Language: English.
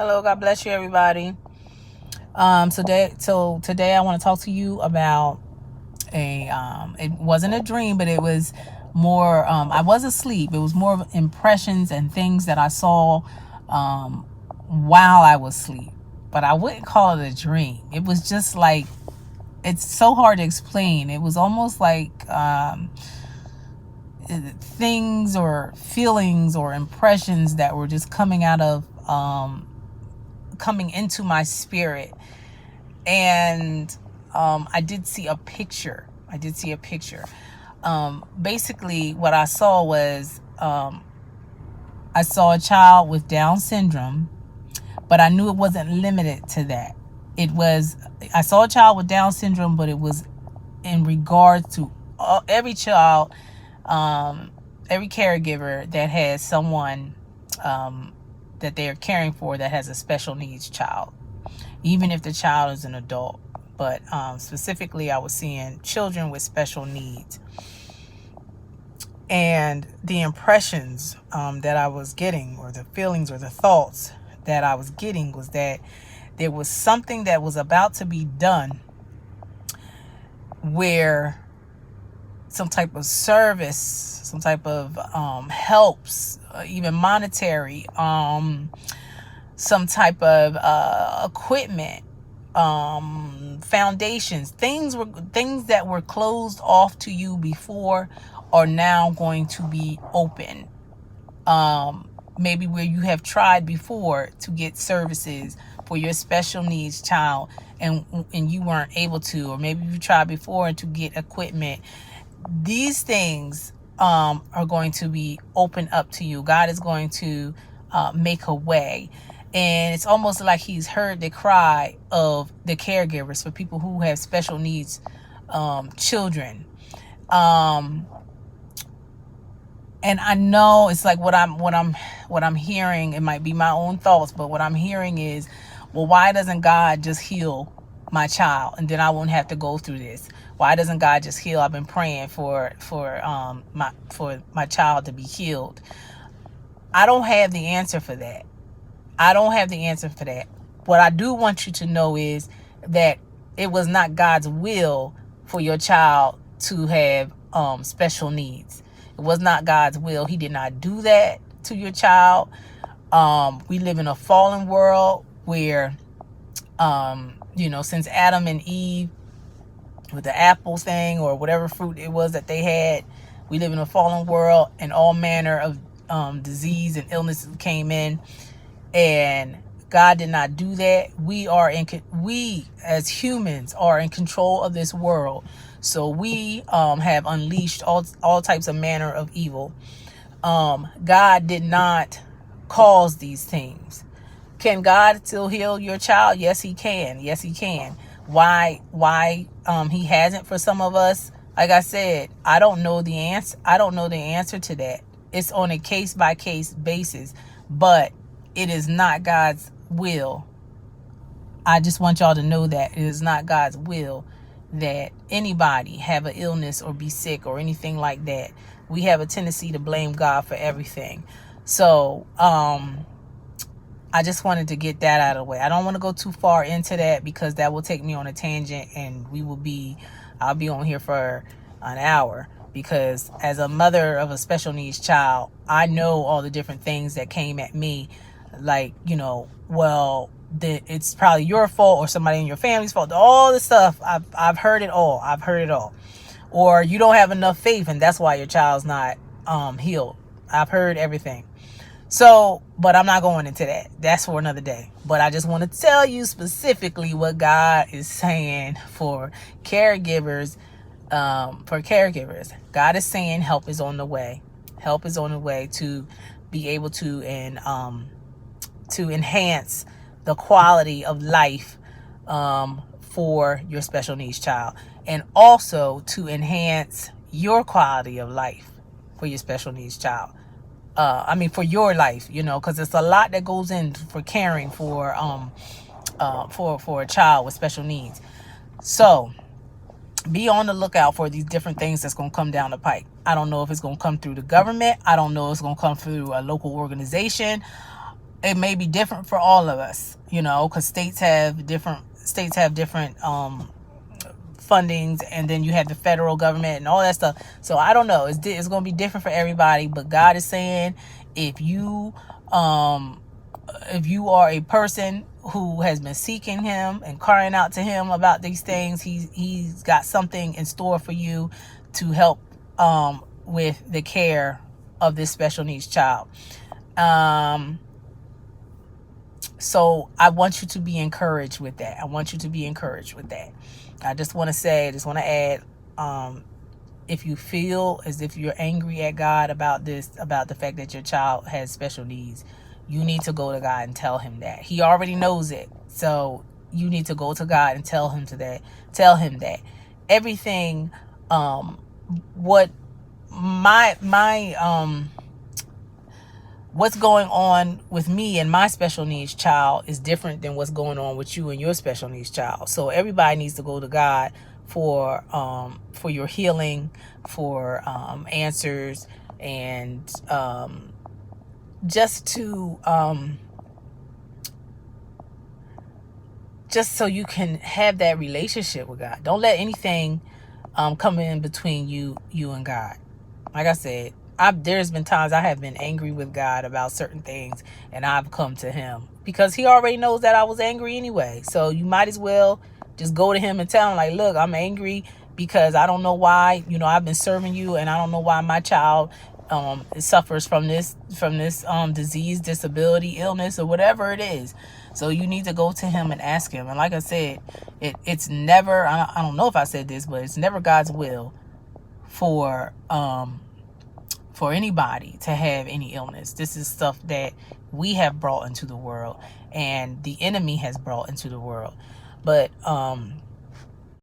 Hello, God bless you, everybody. Today I want to talk to you about it wasn't a dream, but it was more. I was asleep. It was more of impressions and things that I saw while I was asleep. But I wouldn't call it a dream. It was just like it's so hard to explain. It was almost like things or feelings or impressions that were just coming into my spirit. And I did see a picture. Basically, what I saw was I saw a child with Down syndrome, but I knew it wasn't limited to that. I saw a child with Down syndrome, but it was in regards to every child, every caregiver that has someone that they are caring for that has a special needs child, even if the child is an adult. But specifically, I was seeing children with special needs. And the impressions that I was getting, or the feelings or the thoughts that I was getting, was that there was something that was about to be done where some type of service, some type of helps, even monetary, some type of equipment, foundations, things that were closed off to you before are now going to be open. Maybe where you have tried before to get services for your special needs child and you weren't able to, or maybe you tried before to get equipment. These things are going to be open up to you. God is going to make a way. And it's almost like he's heard the cry of the caregivers for people who have special needs children. And I know it's like what I'm hearing, it might be my own thoughts, but what I'm hearing is, well, why doesn't God just heal my child and then I won't have to go through this? Why doesn't God just heal? I've been praying for my child to be healed. I don't have the answer for that. What I do want you to know is that it was not God's will for your child to have special needs. It was not God's will. He did not do that to your child. We live in a fallen world where, since Adam and Eve with the apple thing or whatever fruit it was that they had, we live in a fallen world and all manner of disease and illnesses came in, and God did not do that. We as humans are in control of this world. So we have unleashed all types of manner of evil. God did not cause these things. Can God still heal your child? Yes, he can. Why he hasn't for some of us? Like I said, I don't know the answer to that. It's on a case by case basis, but it is not God's will. I just want y'all to know that it is not God's will that anybody have an illness or be sick or anything like that. We have a tendency to blame God for everything. So, I just wanted to get that out of the way. I don't want to go too far into that because that will take me on a tangent and I'll be on here for an hour, because as a mother of a special needs child, I know all the different things that came at me. Like, it's probably your fault or somebody in your family's fault. All this stuff, I've heard it all. Or you don't have enough faith and that's why your child's not healed. I've heard everything. So, but I'm not going into that. That's for another day. But I just want to tell you specifically what God is saying for caregivers. God is saying help is on the way. Help is on the way to be able to enhance the quality of life for your special needs child, and also to enhance your quality of life for your special needs child. For your life, because it's a lot that goes in for caring for a child with special needs. So be on the lookout for these different things that's going to come down the pike. I don't know if it's going to come through the government. I don't know if it's going to come through a local organization. it may be different for all of us, you know, because states have different fundings, and then you have the federal government and all that stuff. So I don't know, it's going to be different for everybody, but God is saying, if you are a person who has been seeking him and crying out to him about these things, he's got something in store for you to help with the care of this special needs child. So I want you to be encouraged with that. I just want to add, if you feel as if you're angry at God about the fact that your child has special needs, you need to go to God and tell him that. He already knows it. So you need to go to God and tell him that everything, what what's going on with me and my special needs child is different than what's going on with you and your special needs child. So everybody needs to go to God for your healing, for answers, and just so you can have that relationship with God. Don't let anything come in between you and God. Like I said, there's been times I have been angry with God about certain things, and I've come to him because he already knows that I was angry anyway. So you might as well just go to him and tell him, like, look, I'm angry because I don't know why, I've been serving you, and I don't know why my child suffers from this disease, disability, illness, or whatever it is. So you need to go to him and ask him. And like I said, it's never, I don't know if I said this, but it's never God's will for anybody to have any illness. This is stuff that we have brought into the world, and the enemy has brought into the world. But